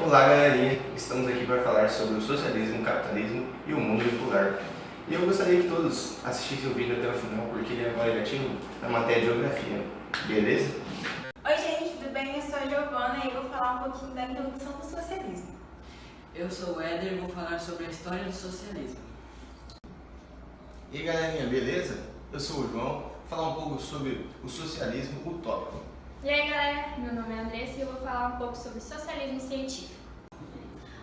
Olá galerinha, estamos aqui para falar sobre o socialismo, o capitalismo e o mundo bipolar. E eu gostaria que todos assistissem o vídeo até o final, porque ele é avaliativo na matéria de geografia, beleza? Oi gente, tudo bem? Eu sou a Giovana e eu vou falar um pouquinho da introdução do socialismo. Eu sou o Éder e vou falar sobre a história do socialismo. E aí galerinha, beleza? Eu sou o João, vou falar um pouco sobre o socialismo utópico. E aí galera, meu nome é Andressa e eu vou falar um pouco sobre socialismo científico.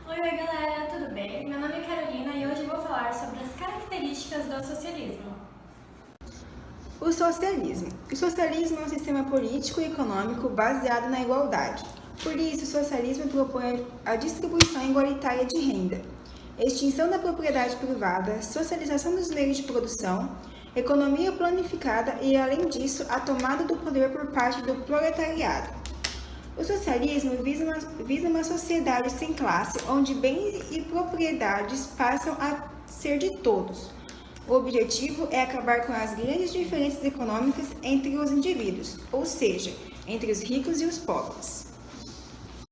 Oi galera, tudo bem? Meu nome é Carolina e hoje eu vou falar sobre as características do socialismo. O socialismo é um sistema político e econômico baseado na igualdade. Por isso, o socialismo propõe a distribuição igualitária de renda, extinção da propriedade privada, socialização dos meios de produção, economia planificada e, além disso, a tomada do poder por parte do proletariado. O socialismo visa uma sociedade sem classe, onde bens e propriedades passam a ser de todos. O objetivo é acabar com as grandes diferenças econômicas entre os indivíduos, ou seja, entre os ricos e os pobres.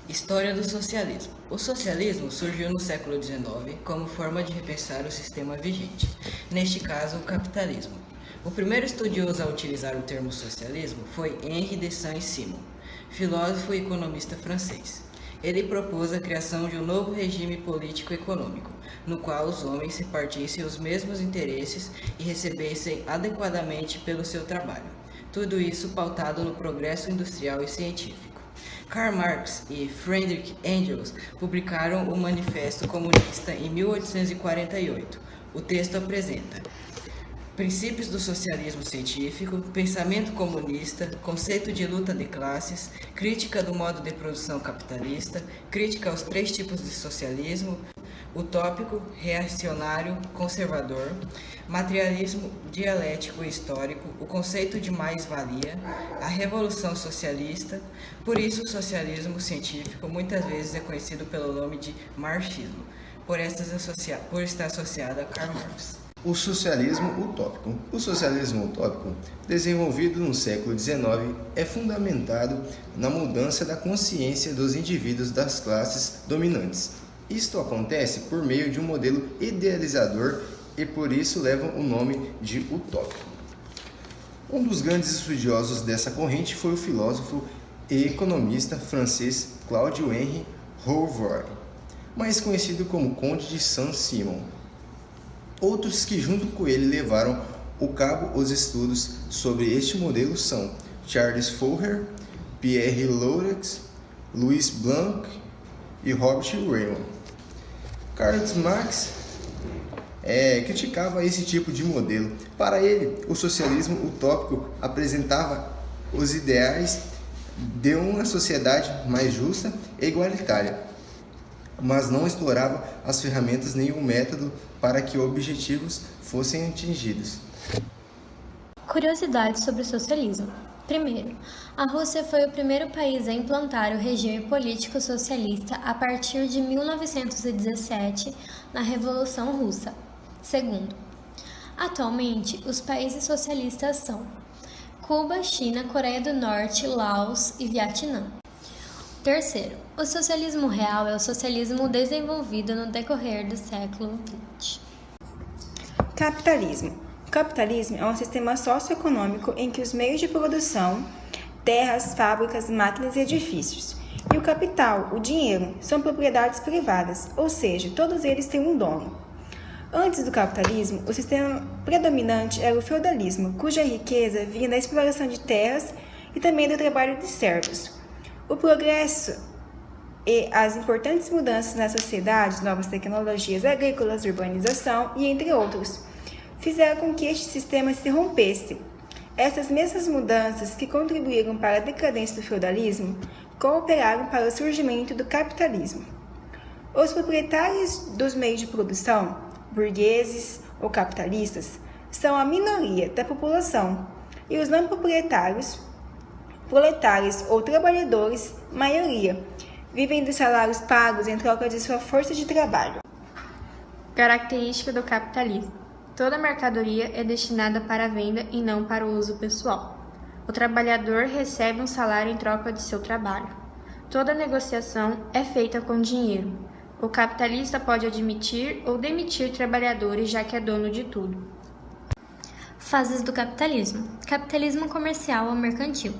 História do socialismo. O socialismo surgiu no século XIX como forma de repensar o sistema vigente, neste caso o capitalismo. O primeiro estudioso a utilizar o termo socialismo foi Henri de Saint-Simon, filósofo e economista francês. Ele propôs a criação de um novo regime político-econômico, no qual os homens repartissem os mesmos interesses e recebessem adequadamente pelo seu trabalho. Tudo isso pautado no progresso industrial e científico. Karl Marx e Friedrich Engels publicaram o Manifesto Comunista em 1848. O texto apresenta princípios do socialismo científico, pensamento comunista, conceito de luta de classes, crítica do modo de produção capitalista, crítica aos 3 tipos de socialismo, utópico, reacionário, conservador, materialismo dialético e histórico, o conceito de mais-valia, a revolução socialista. Por isso, o socialismo científico muitas vezes é conhecido pelo nome de marxismo, por estar associado a Karl Marx. O socialismo utópico. O socialismo utópico, desenvolvido no século XIX, é fundamentado na mudança da consciência dos indivíduos das classes dominantes. Isto acontece por meio de um modelo idealizador e por isso leva o nome de utópico. Um dos grandes estudiosos dessa corrente foi o filósofo e economista francês Claude-Henri Rouvrard, mais conhecido como Conde de Saint-Simon. Outros que junto com ele levaram a cabo os estudos sobre este modelo são Charles Fourier, Pierre Lorenz, Louis Blanc e Robert Raymond. Karl Marx criticava esse tipo de modelo. Para ele, o socialismo utópico apresentava os ideais de uma sociedade mais justa e igualitária, mas não explorava as ferramentas nem o método para que objetivos fossem atingidos. Curiosidades sobre o socialismo. Primeiro, a Rússia foi o primeiro país a implantar o regime político socialista a partir de 1917, na Revolução Russa. Segundo, atualmente os países socialistas são Cuba, China, Coreia do Norte, Laos e Vietnã. Terceiro, o socialismo real é o socialismo desenvolvido no decorrer do século XX. Capitalismo. O capitalismo é um sistema socioeconômico em que os meios de produção, terras, fábricas, máquinas e edifícios, e o capital, o dinheiro, são propriedades privadas, ou seja, todos eles têm um dono. Antes do capitalismo, o sistema predominante era o feudalismo, cuja riqueza vinha da exploração de terras e também do trabalho de servos. O progresso e as importantes mudanças na sociedade, novas tecnologias agrícolas, urbanização e entre outros, fizeram com que este sistema se rompesse. Essas mesmas mudanças que contribuíram para a decadência do feudalismo cooperaram para o surgimento do capitalismo. Os proprietários dos meios de produção, burgueses ou capitalistas, são a minoria da população e os não proprietários, proletários ou trabalhadores, maioria, vivem dos salários pagos em troca de sua força de trabalho. Característica do capitalismo. Toda mercadoria é destinada para a venda e não para o uso pessoal. O trabalhador recebe um salário em troca de seu trabalho. Toda negociação é feita com dinheiro. O capitalista pode admitir ou demitir trabalhadores, já que é dono de tudo. Fases do capitalismo. Capitalismo comercial ou mercantil.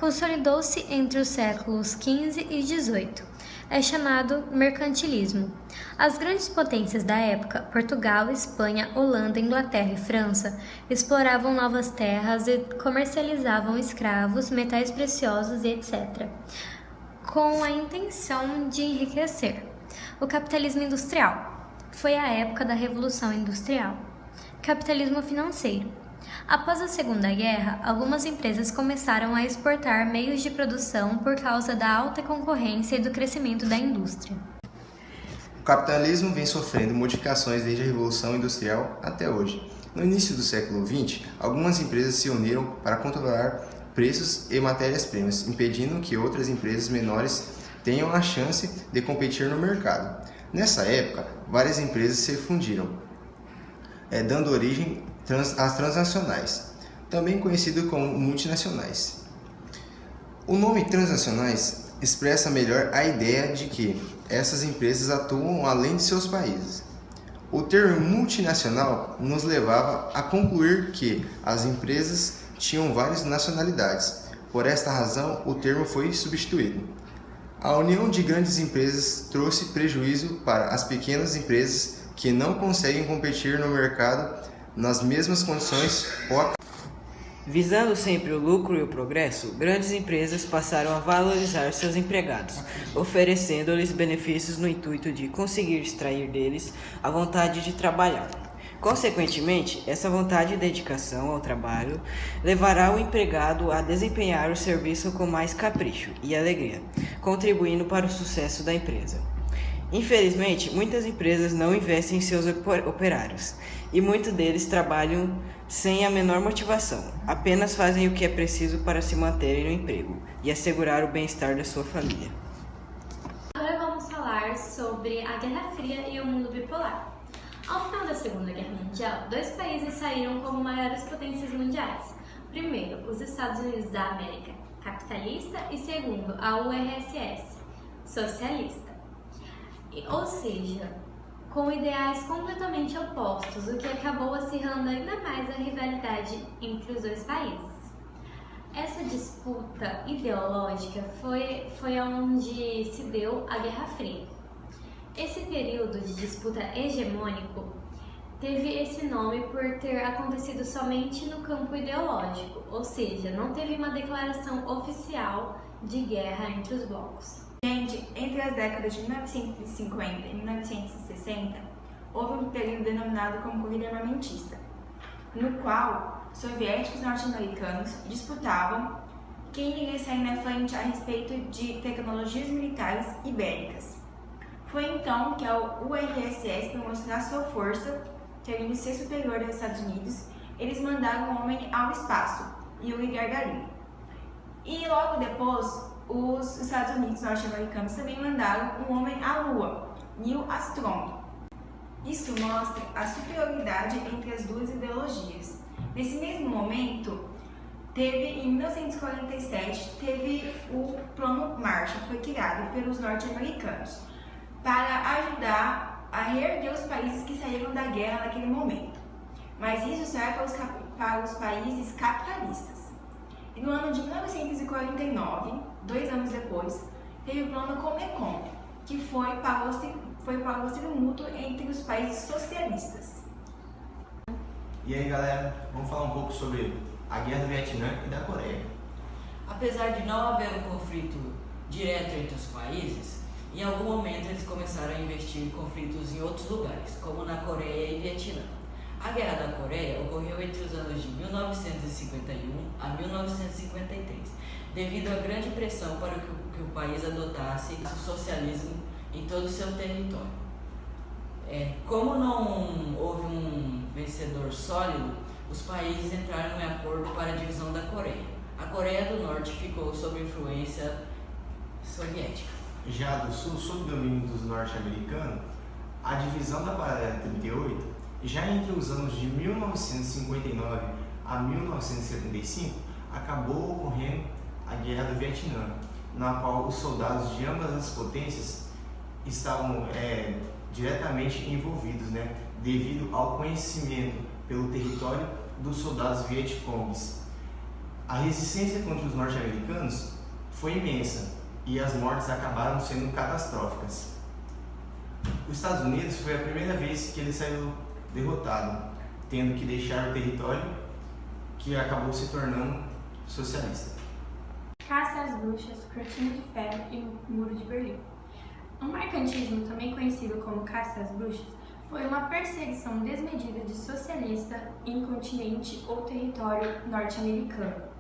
Consolidou-se entre os séculos XV e XVIII. É chamado mercantilismo. As grandes potências da época, Portugal, Espanha, Holanda, Inglaterra e França, exploravam novas terras e comercializavam escravos, metais preciosos e etc., com a intenção de enriquecer. O capitalismo industrial. Foi a época da Revolução Industrial. Capitalismo financeiro. Após a Segunda Guerra, algumas empresas começaram a exportar meios de produção por causa da alta concorrência e do crescimento da indústria. O capitalismo vem sofrendo modificações desde a Revolução Industrial até hoje. No início do século XX, algumas empresas se uniram para controlar preços e matérias-primas, impedindo que outras empresas menores tenham a chance de competir no mercado. Nessa época, várias empresas se fundiram, dando origem às transnacionais, também conhecido como multinacionais. O nome transnacionais expressa melhor a ideia de que essas empresas atuam além de seus países. O termo multinacional nos levava a concluir que as empresas tinham várias nacionalidades. Por esta razão, o termo foi substituído. A união de grandes empresas trouxe prejuízo para as pequenas empresas que não conseguem competir no mercado nas mesmas condições ou Visando sempre o lucro e o progresso, grandes empresas passaram a valorizar seus empregados, oferecendo-lhes benefícios no intuito de conseguir extrair deles a vontade de trabalhar. Consequentemente, essa vontade e dedicação ao trabalho levará o empregado a desempenhar o serviço com mais capricho e alegria, contribuindo para o sucesso da empresa. Infelizmente, muitas empresas não investem em seus operários e muitos deles trabalham sem a menor motivação, apenas fazem o que é preciso para se manterem no emprego e assegurar o bem-estar da sua família. Agora vamos falar sobre a Guerra Fria e o mundo bipolar. Ao final da Segunda Guerra Mundial, dois países saíram como maiores potências mundiais. Primeiro, os Estados Unidos da América, capitalista, e segundo, a URSS, socialista. Ou seja, com ideais completamente opostos, o que acabou acirrando ainda mais a rivalidade entre os dois países. Essa disputa ideológica foi onde se deu a Guerra Fria. Esse período de disputa hegemônico teve esse nome por ter acontecido somente no campo ideológico, ou seja, não teve uma declaração oficial de guerra entre os blocos. Gente, entre as décadas de 1950 e 1960, houve um período denominado como corrida armamentista, no qual soviéticos e norte-americanos disputavam quem iria sair na frente a respeito de tecnologias militares e bélicas. Foi então que a URSS, para mostrar sua força, querendo ser superior aos Estados Unidos, eles mandaram um homem ao espaço, Yuri Gagarin. E logo depois, os Estados Unidos norte-americanos também mandaram um homem à Lua, Neil Armstrong. Isso mostra a superioridade entre as duas ideologias. Nesse mesmo momento, em 1947, teve o Plano Marshall, foi criado pelos norte-americanos para ajudar a reerguer os países que saíram da guerra naquele momento. Mas isso serve para os países capitalistas. E no ano de 1949, 2 anos depois, teve o plano Comecon, que foi para o auxílio mútuo entre os países socialistas. E aí, galera, vamos falar um pouco sobre a Guerra do Vietnã e da Coreia. Apesar de não haver um conflito direto entre os países, em algum momento eles começaram a investir em conflitos em outros lugares, como na Coreia e Vietnã. A Guerra da Coreia ocorreu entre os anos de 1951 a 1953, devido à grande pressão para que o país adotasse o socialismo em todo o seu território. Como não houve um vencedor sólido, os países entraram em acordo para a divisão da Coreia. A Coreia do Norte ficou sob influência soviética. Já do Sul, sob domínio dos norte-americanos, a divisão da Paralelo 38, já entre os anos de 1959 a 1975, acabou ocorrendo a Guerra do Vietnã, na qual os soldados de ambas as potências estavam diretamente envolvidos, né, devido ao conhecimento pelo território dos soldados vietcongues. A resistência contra os norte-americanos foi imensa e as mortes acabaram sendo catastróficas. Os Estados Unidos foi a primeira vez que ele saiu derrotado, tendo que deixar o território que acabou se tornando socialista. Caça às Bruxas, Cortina de Ferro e Muro de Berlim. O mercantilismo, também conhecido como Caça às Bruxas, foi uma perseguição desmedida de socialista em continente ou território norte-americano.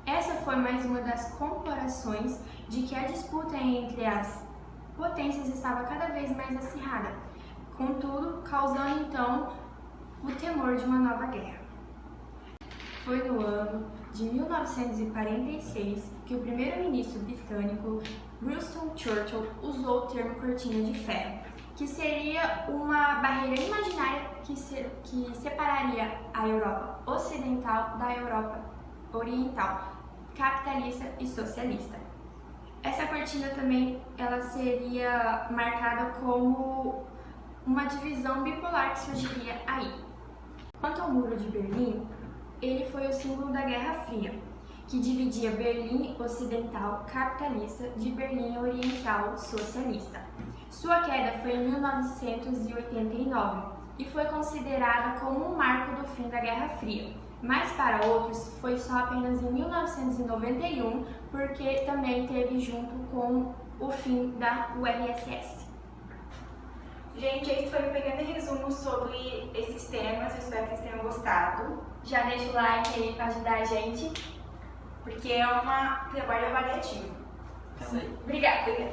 Essa foi mais uma das comprovações de que a disputa entre as potências estava cada vez mais acirrada, contudo, causando então o temor de uma nova guerra. Foi no ano de 1946 que o primeiro-ministro britânico Winston Churchill usou o termo cortina de ferro, que seria uma barreira imaginária que separaria a Europa ocidental da Europa oriental, capitalista e socialista. Essa cortina também ela seria marcada como uma divisão bipolar que surgiria aí. Quanto ao Muro de Berlim, ele foi o símbolo da Guerra Fria, que dividia Berlim Ocidental capitalista de Berlim Oriental socialista. Sua queda foi em 1989 e foi considerada como um marco do fim da Guerra Fria, mas para outros foi só apenas em 1991, porque também teve junto com o fim da URSS. Gente, esse foi um pequeno resumo sobre esses temas, eu espero que vocês tenham gostado. Já deixa o like aí para ajudar a gente, porque é um trabalho avaliativo. Então, obrigada.